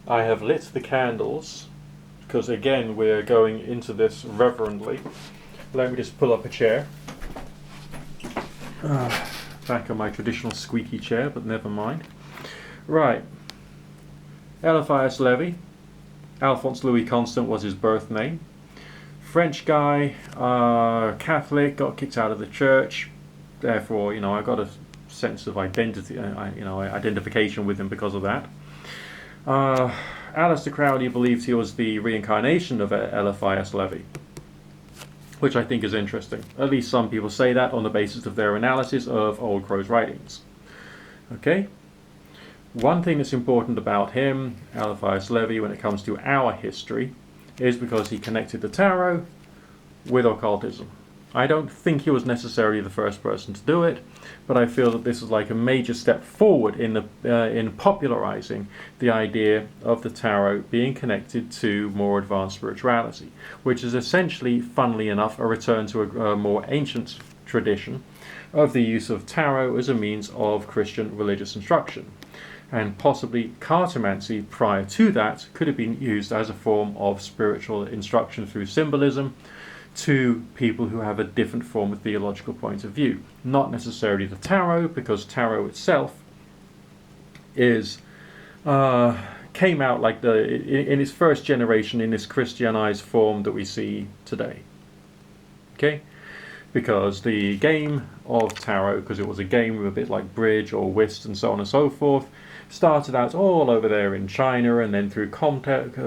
I have lit the candles, because again we're going into this reverently. Let me just pull up a chair. Back on my traditional squeaky chair, but never mind. Right. Eliphias Levi. Alphonse Louis Constant was his birth name. French guy, Catholic, got kicked out of the church. Therefore, I got a sense of identity, identification with him because of that. Alistair Crowley believed he was the reincarnation of Eliphias Levi, which I think is interesting. At least some people say that on the basis of their analysis of Old Crow's writings. Okay? One thing that's important about him, Eliphias Levi, when it comes to our history, is because he connected the tarot with occultism. I don't think he was necessarily the first person to do it, but I feel that this is like a major step forward in popularizing the idea of the tarot being connected to more advanced spirituality, which is essentially, funnily enough, a return to a more ancient tradition of the use of tarot as a means of Christian religious instruction. And possibly cartomancy prior to that could have been used as a form of spiritual instruction through symbolism to people who have a different form of theological point of view. Not necessarily the tarot, because tarot itself is came out like in its first generation in this Christianized form that we see today. Okay? Because the game of tarot, because it was a game a bit like bridge or whist and so on and so forth, started out all over there in China, and then through conquest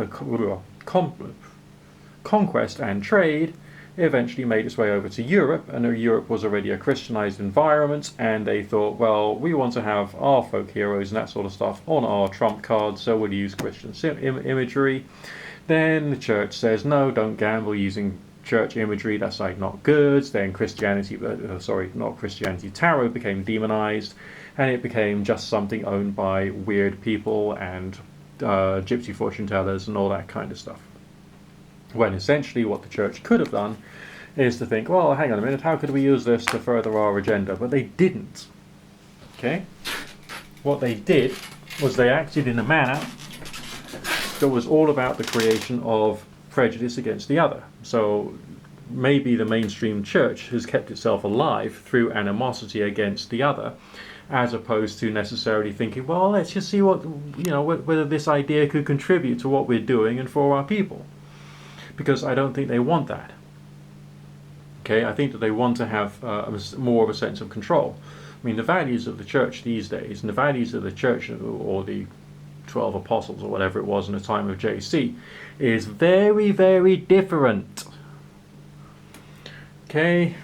and trade, it eventually made its way over to Europe, and Europe was already a Christianized environment, and they thought, well, we want to have our folk heroes and that sort of stuff on our trump cards, so we'll use Christian imagery. Then the church says, no, don't gamble using church imagery, that's like not good. Then Christianity, not Christianity, tarot became demonized, and it became just something owned by weird people and gypsy fortune tellers and all that kind of stuff. When essentially what the church could have done is to think, well, hang on a minute, how could we use this to further our agenda? But they didn't. Okay? What they did was they acted in a manner that was all about the creation of prejudice against the other. So maybe the mainstream church has kept itself alive through animosity against the other, as opposed to necessarily thinking, well, let's just see whether this idea could contribute to what we're doing and for our people. Because I don't think they want that. Okay, I think that they want to have more of a sense of control. I mean, the values of the church these days, and the values of the church or the 12 apostles or whatever it was in the time of JC, is very, very different. Okay,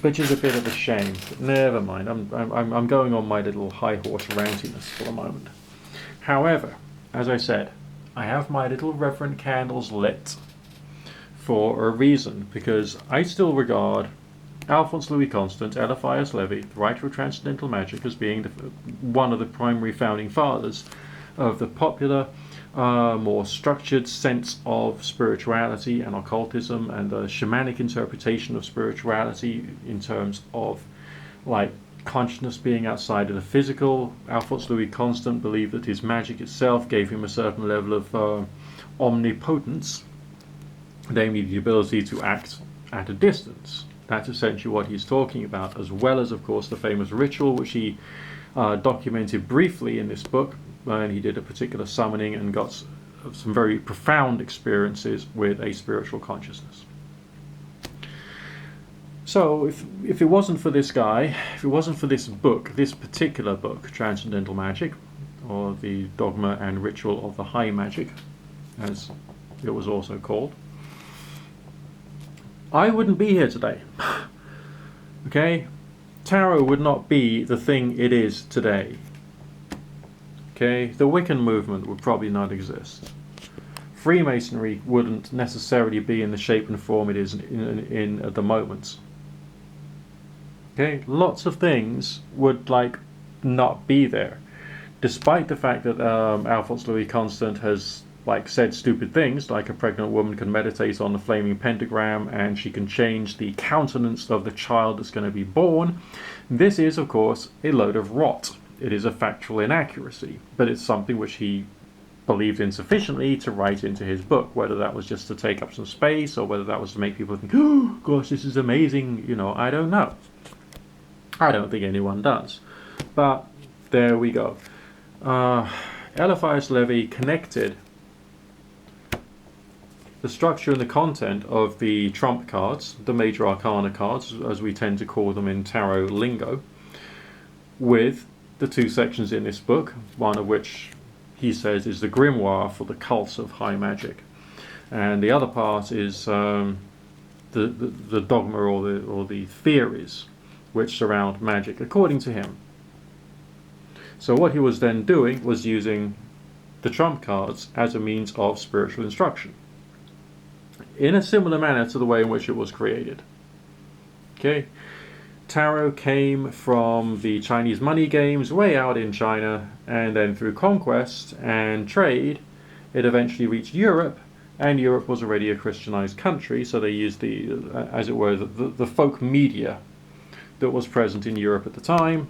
which is a bit of a shame, but never mind. I'm going on my little high horse rantiness for the moment. However, as I said, I have my little reverent candles lit for a reason, because I still regard Alphonse Louis Constant, Eliphias Levi, the writer of Transcendental Magic, as being one of the primary founding fathers of the popular, more structured sense of spirituality and occultism, and the shamanic interpretation of spirituality in terms of like consciousness being outside of the physical. Alphonse Louis Constant believed that his magic itself gave him a certain level of omnipotence, namely the ability to act at a distance. That's essentially what he's talking about, as well as, of course, the famous ritual which he documented briefly in this book, and he did a particular summoning and got some very profound experiences with a spiritual consciousness. So if it wasn't for this guy, if it wasn't for this book, this particular book, Transcendental Magic, or the Dogma and Ritual of the High Magic, as it was also called, I wouldn't be here today. Okay? Tarot would not be the thing it is today. Okay? The Wiccan movement would probably not exist. Freemasonry wouldn't necessarily be in the shape and form it is in at the moment. Okay? Lots of things would not be there, despite the fact that Alphonse Louis Constant has said stupid things, like a pregnant woman can meditate on the flaming pentagram and she can change the countenance of the child that's going to be born. This is, of course, a load of rot. It is a factual inaccuracy, but it's something which he believed in sufficiently to write into his book. Whether that was just to take up some space, or whether that was to make people think, oh gosh, this is amazing, I don't know. I don't think anyone does. But there we go. Eliphias Levi connected the structure and the content of the trump cards, the major arcana cards, as we tend to call them in tarot lingo, with the two sections in this book, one of which he says is the grimoire for the cults of high magic, and the other part is the dogma or the theories which surround magic, according to him. So what he was then doing was using the trump cards as a means of spiritual instruction, in a similar manner to the way in which it was created. Okay, tarot came from the Chinese money games way out in China, and then through conquest and trade, it eventually reached Europe, and Europe was already a Christianized country, so they used as it were, the folk media that was present in Europe at the time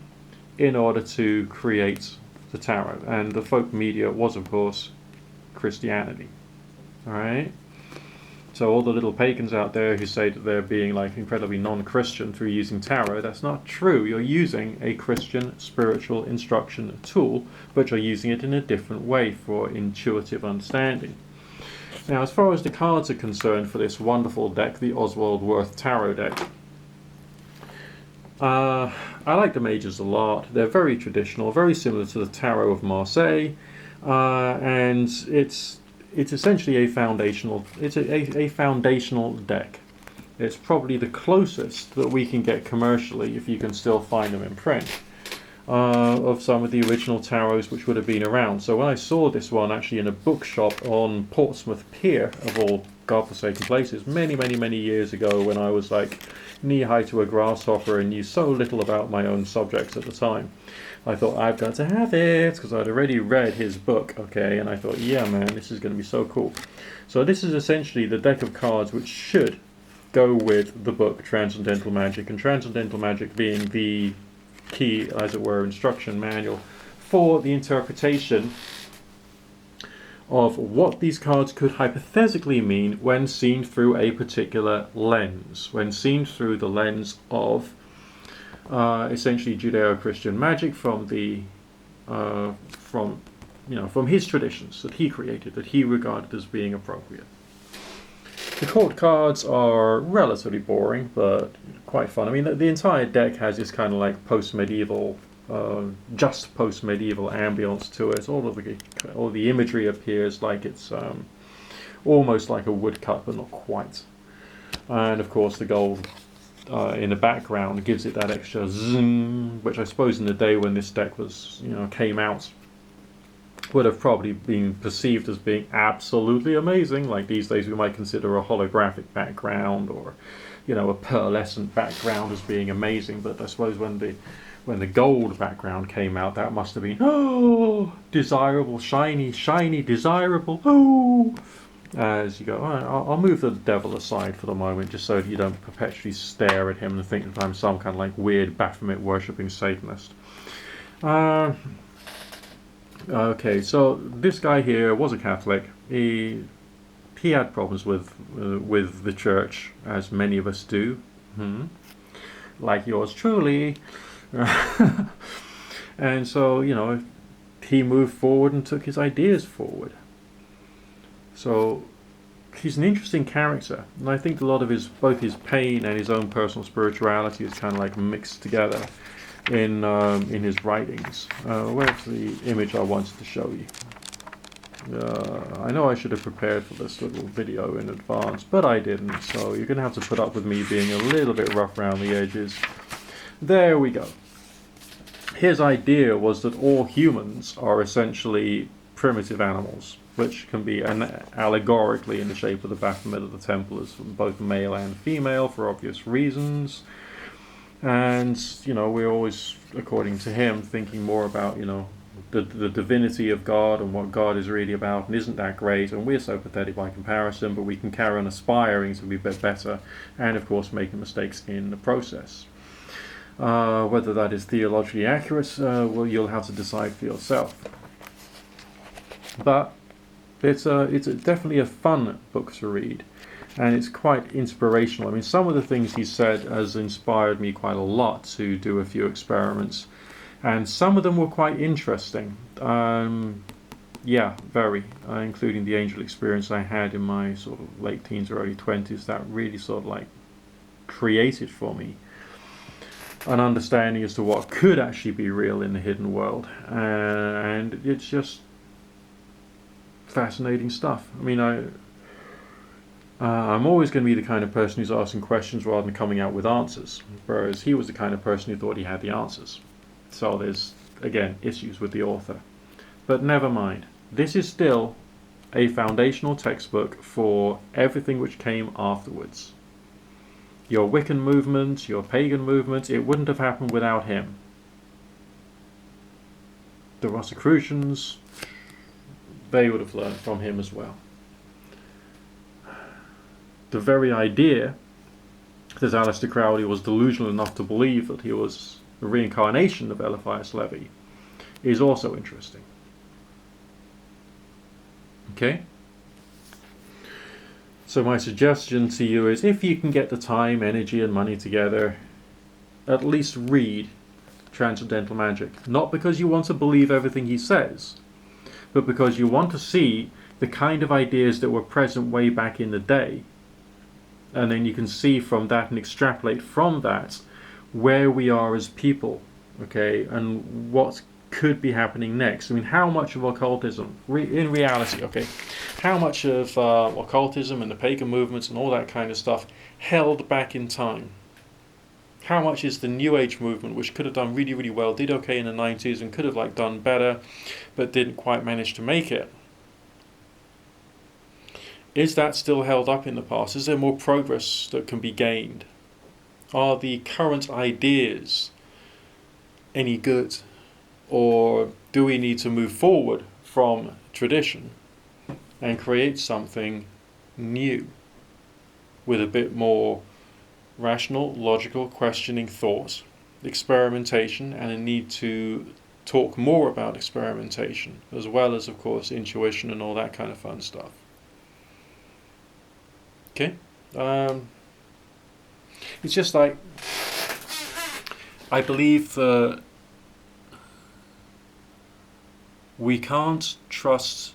in order to create the tarot. And the folk media was, of course, Christianity. All right? So all the little pagans out there who say that they're being like incredibly non-Christian through using tarot, that's not true. You're using a Christian spiritual instruction tool, but you're using it in a different way for intuitive understanding. Now, as far as the cards are concerned for this wonderful deck, the Oswald Worth Tarot deck, I like the mages a lot. They're very traditional, very similar to the Tarot of Marseille, and it's essentially a foundational. It's a foundational deck. It's probably the closest that we can get commercially, if you can still find them in print, of some of the original tarots which would have been around. So when I saw this one actually in a bookshop on Portsmouth Pier, of all godforsaken places, many years ago, when I was like knee-high to a grasshopper and knew so little about my own subjects at the time, I thought, I've got to have it, because I'd already read his book, okay, and I thought, yeah man, this is going to be so cool. So this is essentially the deck of cards which should go with the book Transcendental Magic, and Transcendental Magic being the key, as it were, instruction manual for the interpretation of what these cards could hypothetically mean when seen through a particular lens, when seen through the lens of essentially Judeo-Christian magic from his traditions that he created, that he regarded as being appropriate. The court cards are relatively boring, but quite fun. I mean, the entire deck has this kind of like post-medieval, just post-medieval ambience to it. All the imagery appears like it's almost like a woodcut, but not quite. And of course, the gold in the background gives it that extra zoom, which I suppose in the day when this deck was, came out, would have probably been perceived as being absolutely amazing. Like these days we might consider a holographic background or, a pearlescent background as being amazing. But I suppose when the gold background came out, that must have been, desirable, shiny, desirable, as you go. All right, I'll move the devil aside for the moment, just so that you don't perpetually stare at him and think that I'm some kind of like weird Baphomet worshipping Satanist. Okay, so this guy here was a Catholic. He had problems with the church, as many of us do, like yours truly. And so, he moved forward and took his ideas forward. So he's an interesting character, and I think a lot of both his pain and his own personal spirituality is kind of like mixed together in his writings. Where's the image I wanted to show you? I know I should have prepared for this little video in advance, but I didn't, so you're going to have to put up with me being a little bit rough around the edges. There we go. His idea was that all humans are essentially primitive animals, which can be allegorically in the shape of the Baphomet of the Temple as both male and female for obvious reasons. And, we're always, according to him, thinking more about, the divinity of God and what God is really about, and isn't that great? And we're so pathetic by comparison, but we can carry on aspiring to be a bit better, and of course making mistakes in the process. Whether that is theologically accurate, well, you'll have to decide for yourself. But It's definitely a fun book to read, and it's quite inspirational. I mean, some of the things he said has inspired me quite a lot to do a few experiments, and some of them were quite interesting. Yeah, very, including the angel experience I had in my sort of late teens or early 20s. That really sort of like created for me an understanding as to what could actually be real in the hidden world, and it's just fascinating stuff. I mean, I'm always going to be the kind of person who's asking questions rather than coming out with answers, whereas he was the kind of person who thought he had the answers. So there's, again, issues with the author. But never mind. This is still a foundational textbook for everything which came afterwards. Your Wiccan movement, your pagan movement, it wouldn't have happened without him. The Rosicrucians, they would have learned from him as well. The very idea that Aleister Crowley was delusional enough to believe that he was a reincarnation of Eliphias Levi is also interesting. Okay? So my suggestion to you is, if you can get the time, energy and money together, at least read Transcendental Magic. Not because you want to believe everything he says, but because you want to see the kind of ideas that were present way back in the day. And then you can see from that and extrapolate from that where we are as people, okay, and what could be happening next. I mean, how much of occultism, in reality, okay, how much of occultism and the pagan movements and all that kind of stuff held back in time? How much is the New Age movement, which could have done really, really well, did okay in the 90s and could have done better, but didn't quite manage to make it? Is that still held up in the past? Is there more progress that can be gained? Are the current ideas any good? Or do we need to move forward from tradition and create something new with a bit more rational, logical, questioning thought, experimentation, and a need to talk more about experimentation, as well as, of course, intuition and all that kind of fun stuff? Okay? It's just like, I believe we can't trust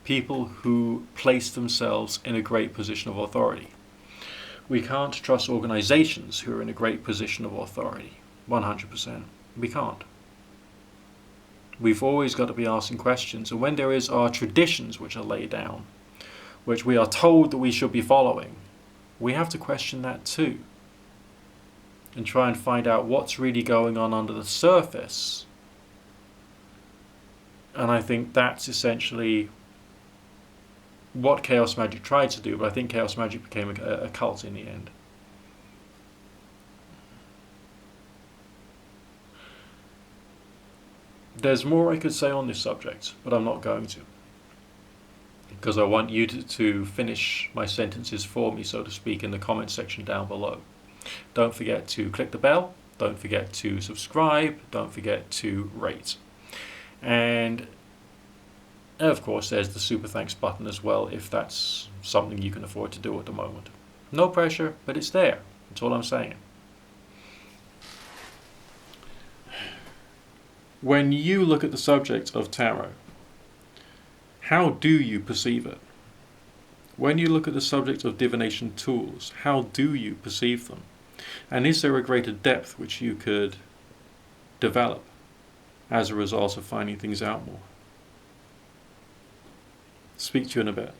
people who place themselves in a great position of authority. We can't trust organizations who are in a great position of authority. 100%. We can't. We've always got to be asking questions. And when there are traditions which are laid down, which we are told that we should be following, we have to question that too. And try and find out what's really going on under the surface. And I think that's essentially what Chaos Magic tried to do, but I think Chaos Magic became a cult in the end. There's more I could say on this subject, but I'm not going to, because I want you to finish my sentences for me, so to speak, in the comment section down below. Don't forget to click the bell, don't forget to subscribe, don't forget to rate. And of course there's the super thanks button as well, if that's something you can afford to do at the moment. No pressure, but it's there. That's all I'm saying. When you look at the subject of tarot, how do you perceive it? When you look at the subject of divination tools, how do you perceive them? And is there a greater depth which you could develop as a result of finding things out more? Speak to you in a bit.